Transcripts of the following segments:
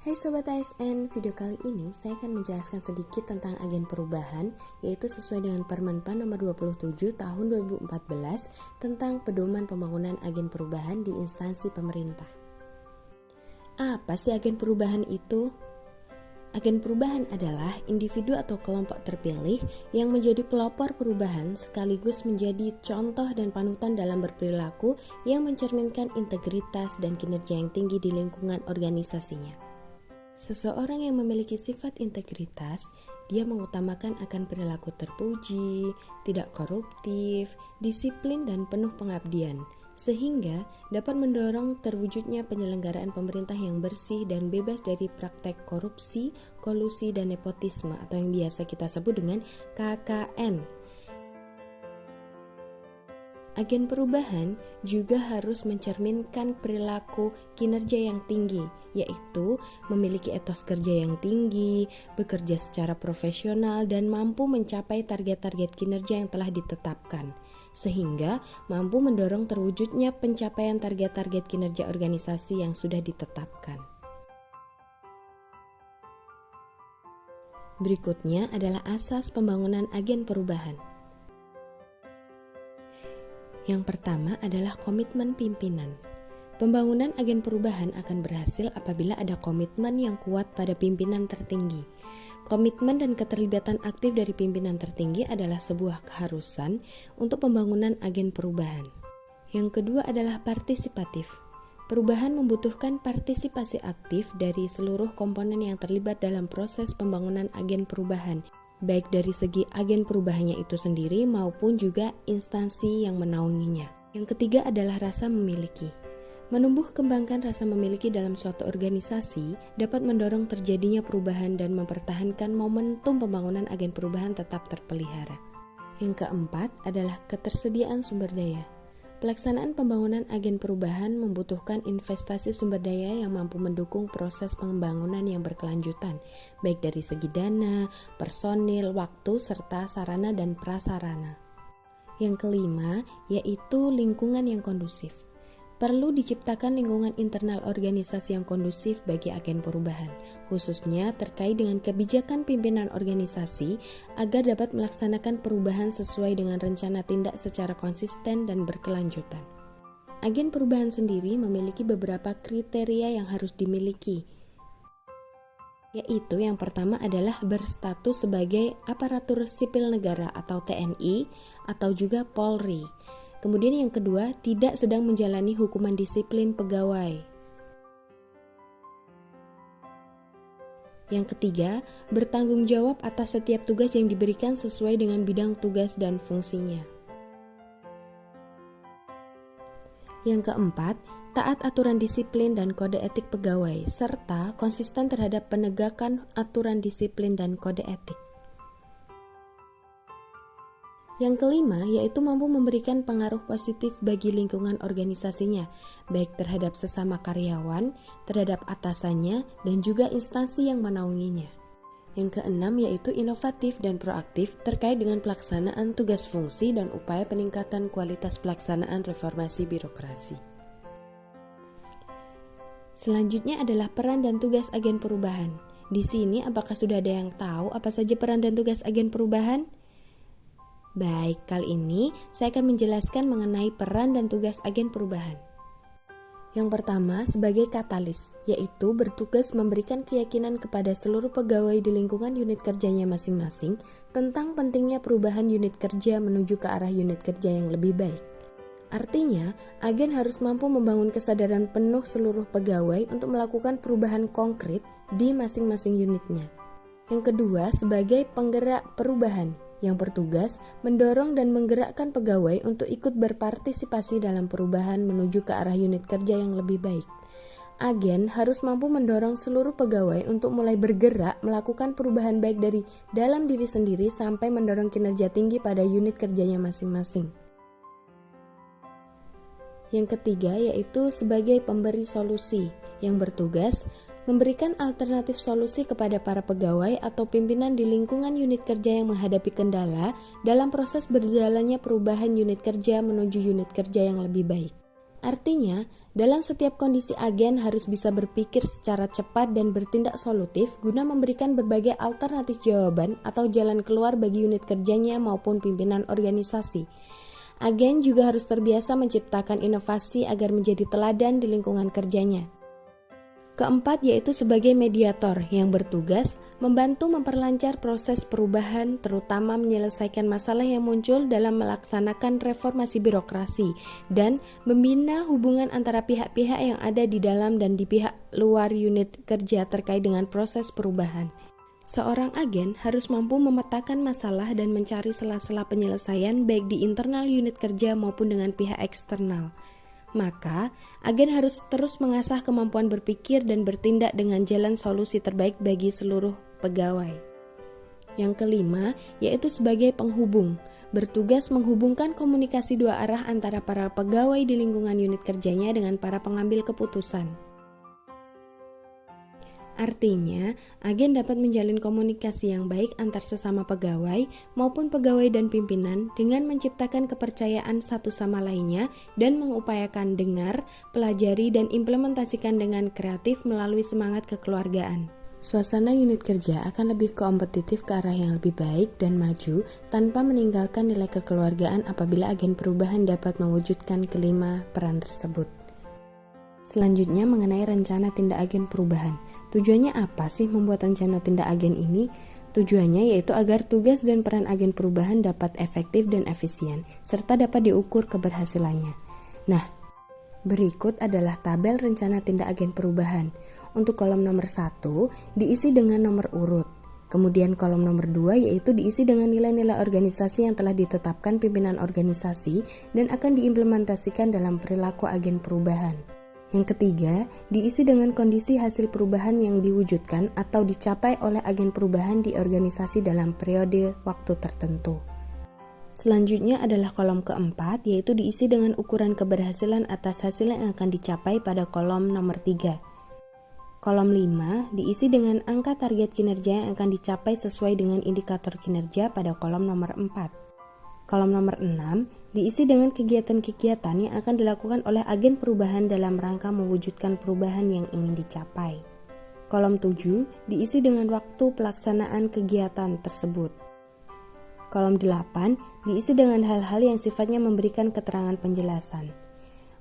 Hai Sobat ASN, video kali ini saya akan menjelaskan sedikit tentang agen perubahan, yaitu sesuai dengan Permen PAN nomor 27 tahun 2014 tentang pedoman pembangunan agen perubahan di instansi pemerintah. Apa sih agen perubahan itu? Agen perubahan adalah individu atau kelompok terpilih yang menjadi pelopor perubahan sekaligus menjadi contoh dan panutan dalam berperilaku yang mencerminkan integritas dan kinerja yang tinggi di lingkungan organisasinya. Seseorang yang memiliki sifat integritas, dia mengutamakan akan perilaku terpuji, tidak koruptif, disiplin dan penuh pengabdian, sehingga dapat mendorong terwujudnya penyelenggaraan pemerintah yang bersih dan bebas dari praktek korupsi, kolusi, dan nepotisme atau yang biasa kita sebut dengan KKN. Agen perubahan juga harus mencerminkan perilaku kinerja yang tinggi, yaitu memiliki etos kerja yang tinggi, bekerja secara profesional, dan mampu mencapai target-target kinerja yang telah ditetapkan, sehingga mampu mendorong terwujudnya pencapaian target-target kinerja organisasi yang sudah ditetapkan. Berikutnya adalah asas pembangunan agen perubahan. Yang pertama adalah komitmen pimpinan. Pembangunan agen perubahan akan berhasil apabila ada komitmen yang kuat pada pimpinan tertinggi. Komitmen dan keterlibatan aktif dari pimpinan tertinggi adalah sebuah keharusan untuk pembangunan agen perubahan. Yang kedua adalah partisipatif. Perubahan membutuhkan partisipasi aktif dari seluruh komponen yang terlibat dalam proses pembangunan agen perubahan, baik dari segi agen perubahannya itu sendiri maupun juga instansi yang menaunginya. Yang ketiga adalah rasa memiliki. Menumbuh kembangkan rasa memiliki dalam suatu organisasi dapat mendorong terjadinya perubahan dan mempertahankan momentum pembangunan agen perubahan tetap terpelihara. Yang keempat adalah ketersediaan sumber daya. Pelaksanaan pembangunan agen perubahan membutuhkan investasi sumber daya yang mampu mendukung proses pembangunan yang berkelanjutan, baik dari segi dana, personil, waktu, serta sarana dan prasarana. Yang kelima, yaitu lingkungan yang kondusif. Perlu diciptakan lingkungan internal organisasi yang kondusif bagi agen perubahan, khususnya terkait dengan kebijakan pimpinan organisasi agar dapat melaksanakan perubahan sesuai dengan rencana tindak secara konsisten dan berkelanjutan. Agen perubahan sendiri memiliki beberapa kriteria yang harus dimiliki, yaitu yang pertama adalah berstatus sebagai aparatur sipil negara atau TNI atau juga Polri. Kemudian yang kedua, tidak sedang menjalani hukuman disiplin pegawai. Yang ketiga, bertanggung jawab atas setiap tugas yang diberikan sesuai dengan bidang tugas dan fungsinya. Yang keempat, taat aturan disiplin dan kode etik pegawai, serta konsisten terhadap penegakan aturan disiplin dan kode etik. Yang kelima, yaitu mampu memberikan pengaruh positif bagi lingkungan organisasinya, baik terhadap sesama karyawan, terhadap atasannya, dan juga instansi yang menaunginya. Yang keenam, yaitu inovatif dan proaktif terkait dengan pelaksanaan tugas fungsi dan upaya peningkatan kualitas pelaksanaan reformasi birokrasi. Selanjutnya adalah peran dan tugas agen perubahan. Di sini, apakah sudah ada yang tahu apa saja peran dan tugas agen perubahan? Baik, kali ini saya akan menjelaskan mengenai peran dan tugas agen perubahan. Yang pertama, sebagai katalis, yaitu bertugas memberikan keyakinan kepada seluruh pegawai di lingkungan unit kerjanya masing-masing tentang pentingnya perubahan unit kerja menuju ke arah unit kerja yang lebih baik. Artinya, agen harus mampu membangun kesadaran penuh seluruh pegawai untuk melakukan perubahan konkret di masing-masing unitnya. Yang kedua, sebagai penggerak perubahan, yang bertugas mendorong dan menggerakkan pegawai untuk ikut berpartisipasi dalam perubahan menuju ke arah unit kerja yang lebih baik. Agen harus mampu mendorong seluruh pegawai untuk mulai bergerak melakukan perubahan baik dari dalam diri sendiri sampai mendorong kinerja tinggi pada unit kerjanya masing-masing. Yang ketiga, yaitu sebagai pemberi solusi, yang bertugas memberikan alternatif solusi kepada para pegawai atau pimpinan di lingkungan unit kerja yang menghadapi kendala dalam proses berjalannya perubahan unit kerja menuju unit kerja yang lebih baik. Artinya, dalam setiap kondisi agen harus bisa berpikir secara cepat dan bertindak solutif guna memberikan berbagai alternatif jawaban atau jalan keluar bagi unit kerjanya maupun pimpinan organisasi. Agen juga harus terbiasa menciptakan inovasi agar menjadi teladan di lingkungan kerjanya. Keempat, yaitu sebagai mediator yang bertugas membantu memperlancar proses perubahan, terutama menyelesaikan masalah yang muncul dalam melaksanakan reformasi birokrasi dan membina hubungan antara pihak-pihak yang ada di dalam dan di pihak luar unit kerja terkait dengan proses perubahan. Seorang agen harus mampu memetakan masalah dan mencari sela-sela penyelesaian baik di internal unit kerja maupun dengan pihak eksternal. Maka, agen harus terus mengasah kemampuan berpikir dan bertindak dengan jalan solusi terbaik bagi seluruh pegawai. Yang kelima, yaitu sebagai penghubung, bertugas menghubungkan komunikasi dua arah antara para pegawai di lingkungan unit kerjanya dengan para pengambil keputusan. Artinya, agen dapat menjalin komunikasi yang baik antar sesama pegawai maupun pegawai dan pimpinan dengan menciptakan kepercayaan satu sama lainnya dan mengupayakan dengar, pelajari, dan implementasikan dengan kreatif melalui semangat kekeluargaan. Suasana unit kerja akan lebih kompetitif ke arah yang lebih baik dan maju tanpa meninggalkan nilai kekeluargaan apabila agen perubahan dapat mewujudkan kelima peran tersebut. Selanjutnya mengenai rencana tindak agen perubahan. Tujuannya apa sih membuat rencana tindak agen ini? Tujuannya yaitu agar tugas dan peran agen perubahan dapat efektif dan efisien, serta dapat diukur keberhasilannya. Nah, berikut adalah tabel rencana tindak agen perubahan. Untuk kolom nomor 1 diisi dengan nomor urut. Kemudian kolom nomor 2 yaitu diisi dengan nilai-nilai organisasi yang telah ditetapkan pimpinan organisasi dan akan diimplementasikan dalam perilaku agen perubahan. Yang ketiga, diisi dengan kondisi hasil perubahan yang diwujudkan atau dicapai oleh agen perubahan di organisasi dalam periode waktu tertentu. Selanjutnya adalah kolom keempat, yaitu diisi dengan ukuran keberhasilan atas hasil yang akan dicapai pada kolom nomor 3. Kolom 5 diisi dengan angka target kinerja yang akan dicapai sesuai dengan indikator kinerja pada kolom nomor 4. Kolom nomor 6 diisi dengan kegiatan-kegiatan yang akan dilakukan oleh agen perubahan dalam rangka mewujudkan perubahan yang ingin dicapai. Kolom 7 diisi dengan waktu pelaksanaan kegiatan tersebut. Kolom 8 diisi dengan hal-hal yang sifatnya memberikan keterangan penjelasan.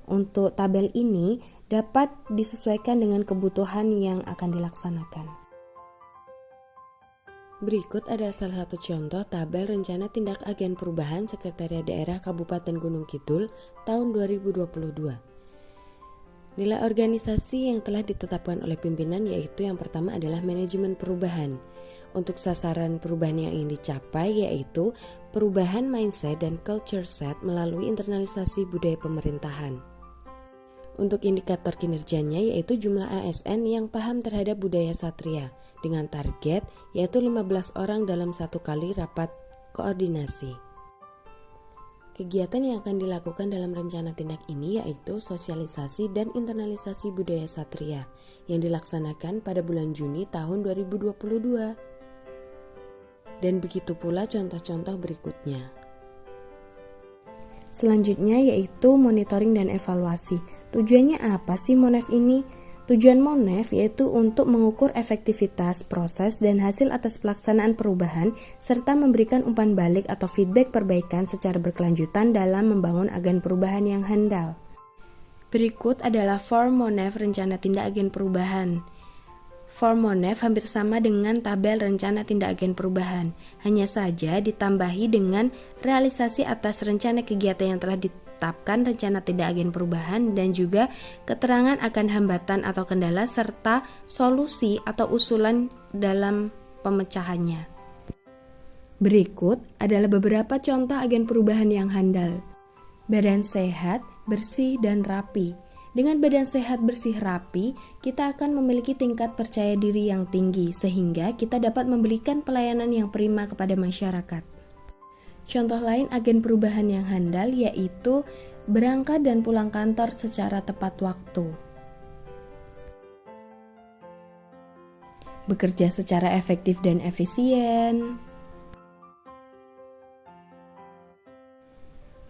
Untuk tabel ini dapat disesuaikan dengan kebutuhan yang akan dilaksanakan. Berikut adalah salah satu contoh tabel rencana tindak agen perubahan Sekretariat Daerah Kabupaten Gunung Kidul tahun 2022. Nilai organisasi yang telah ditetapkan oleh pimpinan yaitu yang pertama adalah manajemen perubahan. Untuk sasaran perubahan yang ingin dicapai yaitu perubahan mindset dan culture set melalui internalisasi budaya pemerintahan. Untuk indikator kinerjanya yaitu jumlah ASN yang paham terhadap budaya satria dengan target yaitu 15 orang dalam satu kali rapat koordinasi. Kegiatan yang akan dilakukan dalam rencana tindak ini yaitu sosialisasi dan internalisasi budaya satria yang dilaksanakan pada bulan Juni tahun 2022. Dan begitu pula contoh-contoh berikutnya. Selanjutnya yaitu monitoring dan evaluasi. Tujuannya apa sih Monef ini? Tujuan Monef yaitu untuk mengukur efektivitas, proses, dan hasil atas pelaksanaan perubahan serta memberikan umpan balik atau feedback perbaikan secara berkelanjutan dalam membangun agen perubahan yang handal. Berikut adalah form Monef rencana tindak agen perubahan. Form Monef hampir sama dengan tabel rencana tindak agen perubahan, hanya saja ditambahi dengan realisasi atas rencana kegiatan yang telah ditetapkan rencana tindak agen perubahan dan juga keterangan akan hambatan atau kendala serta solusi atau usulan dalam pemecahannya. Berikut adalah beberapa contoh agen perubahan yang handal. Badan sehat, bersih, dan rapi. Dengan badan sehat, bersih, rapi, kita akan memiliki tingkat percaya diri yang tinggi sehingga kita dapat memberikan pelayanan yang prima kepada masyarakat. Contoh lain agen perubahan yang handal yaitu berangkat dan pulang kantor secara tepat waktu. Bekerja secara efektif dan efisien.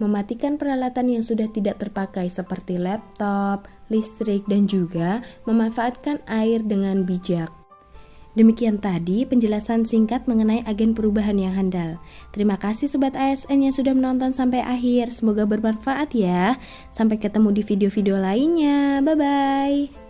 mematikan peralatan yang sudah tidak terpakai seperti laptop, listrik, dan juga memanfaatkan air dengan bijak. Demikian tadi penjelasan singkat mengenai agen perubahan yang handal. Terima kasih Sobat ASN yang sudah menonton sampai akhir. Semoga bermanfaat ya. Sampai ketemu di video-video lainnya. Bye-bye.